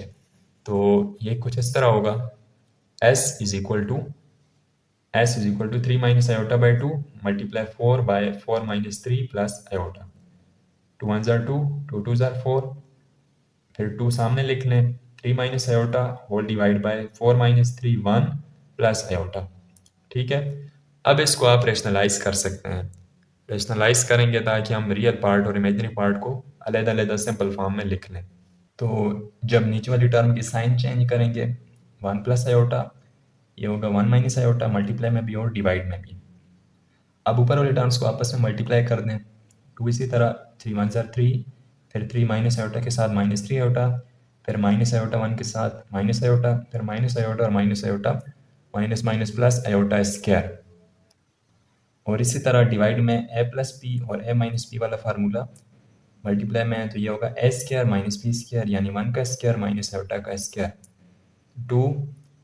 तो ये कुछ इस तरह होगा, s is equal to 3 minus iota by 2 multiply 4 by 4 minus 3 plus iota, 2 1 जार 2, 2 2 जार 4, फिर 2 सामने लिख लें, 3 minus iota whole divide by 4 minus 3 1 plus iota. ठीक है, अब इसको आप रेशनलाइज कर सकते हैं, रेशनलाइज करेंगे ताकि हम रियल पार्ट और इमेजिनरी पार्ट को अलग-अलग सिंपल फॉर्म में लिख लें। तो जब नीचे वाली टर्म की साइन चेंज करेंगे 1 प्लस आयोटा, ये होगा 1 माइनस आयोटा, मल्टीप्लाई में भी और डिवाइड में भी। अब ऊपर वाले टर्म्स को आपस में मल्टीप्लाई कर दें, 2 इसी तरह 3 1 जार 3, फिर 3 माइनस आयोटा के साथ -3 आयोटा, फिर माइनस आयोटा 1 के साथ माइनस आयोटा, फिर माइनस आयोटा और minus iota, minus minus plus iota square, और इसी तरह डिवाइड में a प्लस पी और a माइनस पी वाला फार्मूला, मल्टीप्लाई में है तो ये होगा a square minus P square, यानी 1 का स्क्वायर माइनस आयोटा का स्क्वायर, 2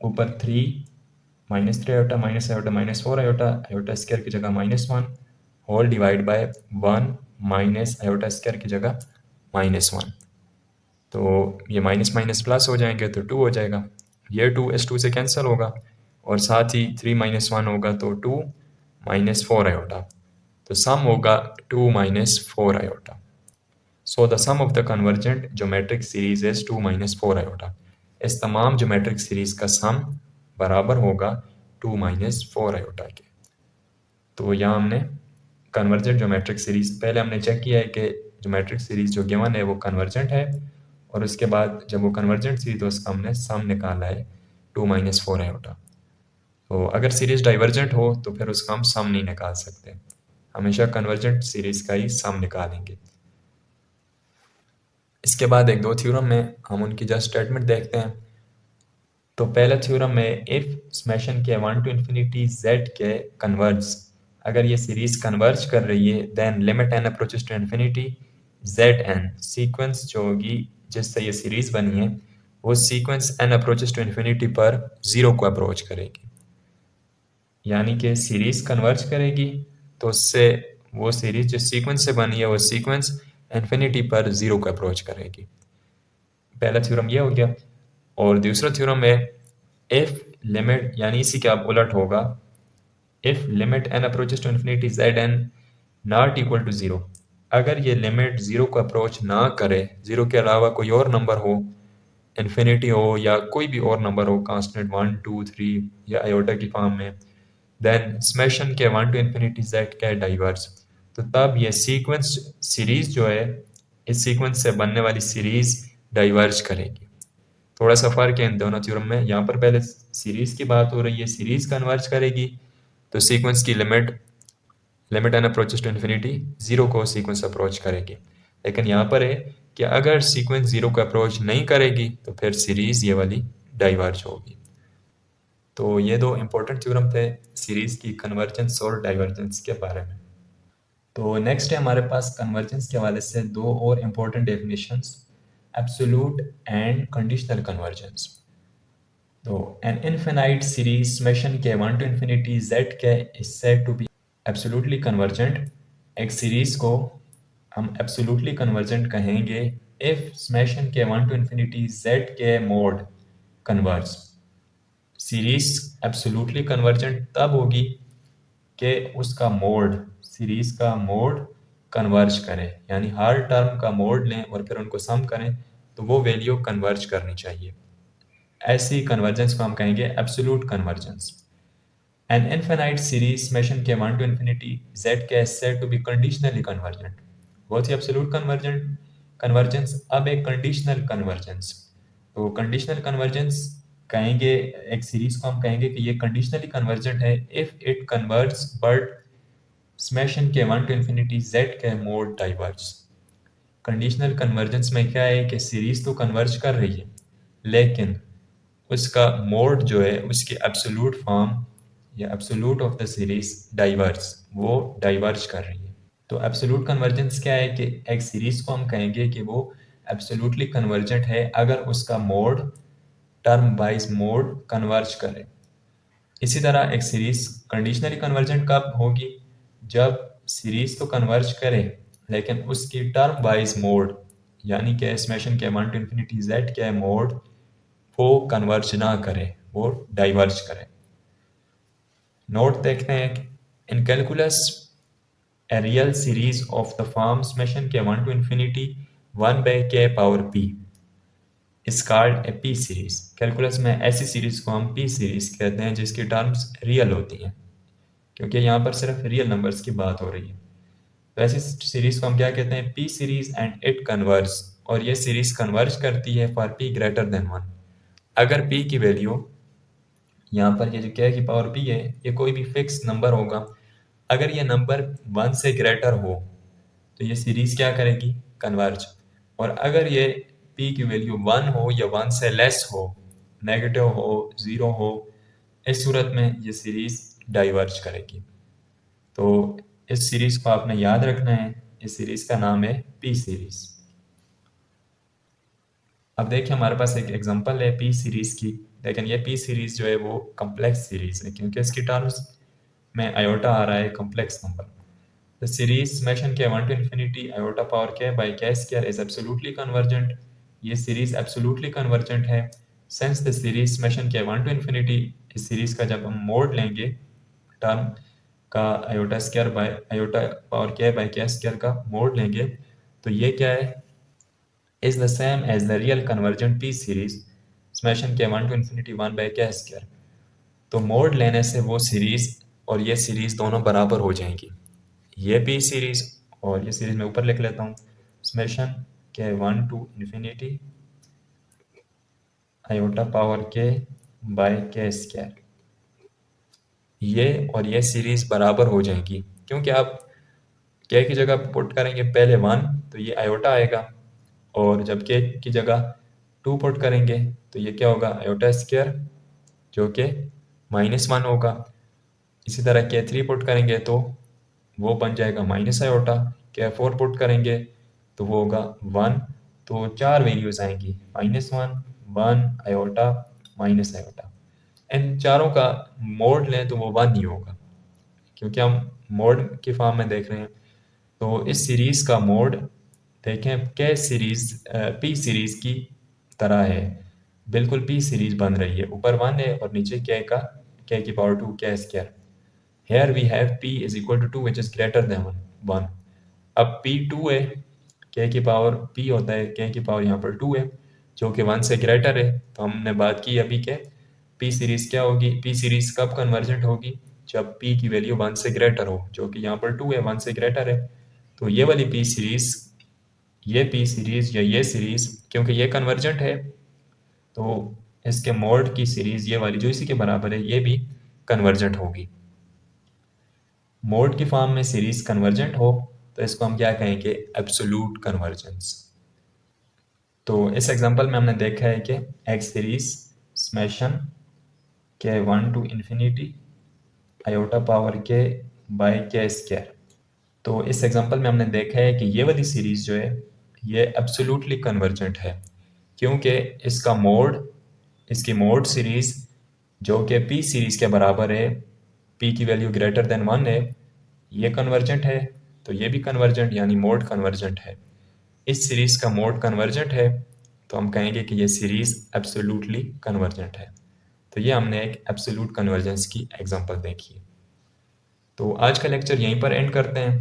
ऊपर 3 -3 iota minus iota minus 4 iota, iota square की जगह -1 whole divide by 1 minus iota square की जगह -1। तो ये माइनस माइनस प्लस हो जाएंगे तो 2 हो जाएगा, ये 2 इस 2 से कैंसिल होगा, और साथ ही 3 माइनस 1 होगा तो 2 माइनस 4 आयोटा, तो सम होगा 2 minus 4 iota. So the sum of the convergent geometric series is 2 minus 4 iota. इस तमाम ज्योमेट्रिक सीरीज का सम बराबर होगा 2 माइनस 4 आयोटा के। तो यहाँ हमने कन्वर्जेंट ज्योमेट्रिक सीरीज, पहले हमने चेक किया है कि ज्योमेट्रिक सीरीज जो गिवन है वो कन्वर्जेंट है, और उसके बाद जब वो कन्वर्जेंट थी तो उसका हमने सम निकाला है 2 माइनस 4 आयोटा। तो अगर सीरीज डाइवर्जेंट हो तो फिर उसका हम सम नहीं निकाल सकते, हमेशा कन्वर्जेंट सीरीज का ही सम निकालेंगे। इसके बाद एक दो थ्योरम में हम उनकी जस्ट स्टेटमेंट देखते हैं। तो पहला थ्योरम में इफ समेशन के 1 to infinity z k converge, अगर ये सीरीज कन्वर्ज कर रही है then limit n approaches to infinity zn, sequence जो होगी जिससे ये सीरीज बनी है वो sequence n approaches to infinity पर 0 को अप्रोच करेगी। यानी कि सीरीज़ कन्वर्ज करेगी तो उससे वो सीरीज़ जो सीक्वेंस से बनी है वो सीक्वेंस इन्फिनिटी पर ज़ीरो को अप्रोच करेगी। पहला थ्योरम ये हो गया। और दूसरा थ्योरम है इफ़ लिमिट, यानी इसी के आप उलट होगा, if limit n approaches to infinity z n not equal to zero, अगर ये लिमिट ज़ीरो को अप्रोच ना करे, ज़ीरो के अलावा कोई और नंबर हो, इन्फिनिटी हो या कोई भी और नंबर हो, कांस्टेंट 1 2 3 या आयोटा की फॉर्म में, देन समेशन के 1 टू इन्फिनिटी जेड का डाइवर्स, तो तब ये सीक्वेंस सीरीज जो है, इस सीक्वेंस से बनने वाली सीरीज डाइवर्ज करेगी। थोड़ा सा फर्क है इन दोनों थ्योरम में। यहाँ पर पहले सीरीज की बात हो रही है, सीरीज कन्वर्ज करेगी तो सीक्वेंस की limit n approaches to infinity zero को सीक्वेंस अप्रोच करेगी। लेकिन यहाँ पर है कि अगर सीक्वेंस जीरो को अप्रोच नहीं करेगी तो फिर सीरीज ये वाली डाइवर्ज होगी। तो ये दो इंपॉर्टेंट थ्योरम थे सीरीज की कन्वर्जेंस और डाइवर्जेंस के बारे में। तो नेक्स्ट है हमारे पास कन्वर्जेंस के हवाले से दो और important definitions, absolute and conditional convergence. तो एन इनफिनाइट सीरीज समेशन के 1 to infinity z k is said to be absolutely convergent. एक सीरीज को हम एब्सोल्युटली कन्वर्जेंट कहेंगे इफ समेशन के 1 टू इन्फिनिटी z के mod converge. Series absolutely convergent तब होगी कि उसका मोड, सीरीज का मोड कन्वर्ज करें, यानी हर टर्म का मोड लें और फिर उनको सम करें तो वो वैल्यू कन्वर्ज करनी चाहिए। ऐसी कन्वर्जेंस को हम कहेंगे absolute convergence. An infinite series summation के 1 to infinity z k is said to be conditionally convergent। बहुत ही एब्सोल्यूट कन्वर्जेंस। अब एक कंडीशनल कन्वर्जेंस। तो कंडीशनल कन्वर्जेंस कहेंगे, एक सीरीज को हम कहेंगे कि ये कंडीशनली कन्वर्जेंट है if it converge but summation के 1 टू इन्फिनिटी z के मोड डाइवर्ज। कंडीशनल कन्वर्जेंस में क्या है कि सीरीज तो कन्वर्ज कर रही है लेकिन उसका मोड जो है, उसकी एब्सोल्यूट फॉर्म या absolute of the series diverse, वो डाइवर्ज कर रही है। तो एब्सोल्यूट कन्वर्जेंस क्या है कि एक सीरीज को हम कहेंगे कि वो एब्सोल्युटली कन्वर्जेंट है अगर उसका mode term wise mode converge करे। इसी तरह एक सीरीज कंडीशनली कन्वर्जेंट कब होगी, जब सीरीज तो कन्वर्ज करे लेकिन उसकी टर्म वाइज मोड, यानी कि समेशन के 1 टू इन्फिनिटी z के मोड वो कन्वर्ज ना करे, वो डाइवर्ज करे। नोट देखते हैं in calculus a real series of the form summation के 1 to infinity 1 by k power p is called a p series. Calculus में ऐसी सीरीज को हम p सीरीज कहते हैं जिसकी टर्म्स रियल होती हैं, क्योंकि यहाँ पर सिर्फ रियल नंबर्स की बात हो रही है। तो ऐसी सीरीज को हम क्या कहते हैं, p series and it converge, और ये सीरीज कन्वर्ज करती है फॉर p ग्रेटर देन 1। अगर p की वैल्यू, यहाँ पर ये जो k की पावर p है, ये कोई भी फिक्स नंबर होगा, अगर ये नंबर 1 से ग्रेटर हो तो ये सीरीज क्या करेगी, कन्वर्ज। और अगर ये p की वैल्यू 1 हो या 1 से लेस हो, नेगेटिव हो, 0 हो, इस सूरत में ये सीरीज डाइवर्ज करेगी। तो इस सीरीज को आपने याद रखना है, इस सीरीज का नाम है p सीरीज। अब देखिए हमारे पास एक एग्जांपल है p सीरीज की, लेकिन ये p सीरीज जो है वो कॉम्प्लेक्स सीरीज है क्योंकि इसकी टर्म्स में आयोटा आ रहा है complex number. The series summation के 1 to infinity iota power k by k square is absolutely convergent। ये सीरीज एब्सोल्युटली कन्वर्जेंट है। सिंस द सीरीज समेशन के 1 टू इन्फिनिटी, इस सीरीज का जब हम मोड लेंगे टर्म का iota square by iota power k by k square का मोड लेंगे तो ये क्या है, is the same as the real convergent p series summation के 1 to infinity 1 by k square. तो मोड लेने से वो सीरीज और ये सीरीज दोनों बराबर हो जाएंगी। ये p सीरीज और ये सीरीज मैं ऊपर लिख लेता हूँ, समेशन के 1 to infinity iota power k by k square, ये और ये सीरीज बराबर हो जाएगी क्योंकि आप k की जगह पुट करेंगे पहले 1 तो ये आयोटा आएगा, और जब k की जगह 2 पुट करेंगे तो ये क्या होगा, आयोटा स्क्वायर जो कि -1 होगा। इसी तरह k3 पुट करेंगे तो वो बन जाएगा माइनस आयोटा, k4 पुट करेंगे तो वो होगा 1। तो 4 वैल्यूज आएंगी, -1 1 आयोटा माइनस आयोटा। इन चारों का मोड लें तो वो 1 ही होगा, क्योंकि हम मोड की फॉर्म में देख रहे हैं। तो इस सीरीज़ का मोड देखें के सीरीज़ पी सीरीज़ की तरह है, बिल्कुल पी सीरीज़ बन रही है, ऊपर 1 है और नीचे के की पावर 2 के square. Here we have p is equal to 2 which is greater than 1। अब p 2 है, के की पावर p होता है, के की पावर यहाँ पर 2 है, जो कि 1 से ग्रेटर है। तो हमने बात की अभी के p सीरीज़ क्या होगी, p सीरीज़ कब कन्वर्जेंट होगी, जब p की वैल्यू 1 से ग्रेटर हो, जो कि यहाँ पर 2 है, 1 से ग्रेटर है। तो ये वाली p सीरीज़, ये p सीरीज़ या ये सीरीज़ क्योंकि ये कन्वर्जेंट है, तो इसके मोड की सीरीज़ ये वाली जो इसी के बराबर है, ये भी कन्वर्जेंट होगी। मोड की फॉर्म में सीरीज़ कन्वर्जेंट हो तो इसको हम क्या कहेंगे, एब्सोल्यूट कन्वर्जेंस। तो इस एग्जांपल में हमने देखा है कि एक्स सीरीज समेशन के 1 टू इन्फिनिटी आयोटा पावर के बाय के स्क्वायर। तो इस एग्जांपल में हमने देखा है कि ये वाली सीरीज़ जो है ये एब्सोल्युटली कन्वर्जेंट है, क्योंकि इसका मोड, इसकी मोड सीरीज़ जो कि पी सीरीज़ के बराबर है, पी की वैल्यू ग्रेटर देन 1 है, ये कन्वर्जेंट है, तो ये भी कन्वर्जेंट यानी मोड कन्वर्जेंट है। इस सीरीज़ का मोड कन्वर्जेंट है तो हम कहेंगे कि ये सीरीज़ एब्सोल्युटली कन्वर्जेंट है। तो ये हमने एक एब्सोल्यूट कन्वर्जेंस की एग्जांपल देखी है। तो आज का लेक्चर यहीं पर एंड करते हैं।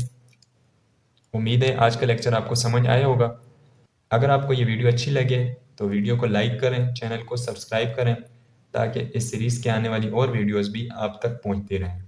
उम्मीद है आज का लेक्चर आपको समझ आया होगा। अगर आपको ये वीडियो अच्छी लगे तो वीडियो को लाइक करें, चैनल को सब्सक्राइब करें, ताकि इस सीरीज़ के आने वाली और वीडियोस भी आप तक पहुंचती रहें।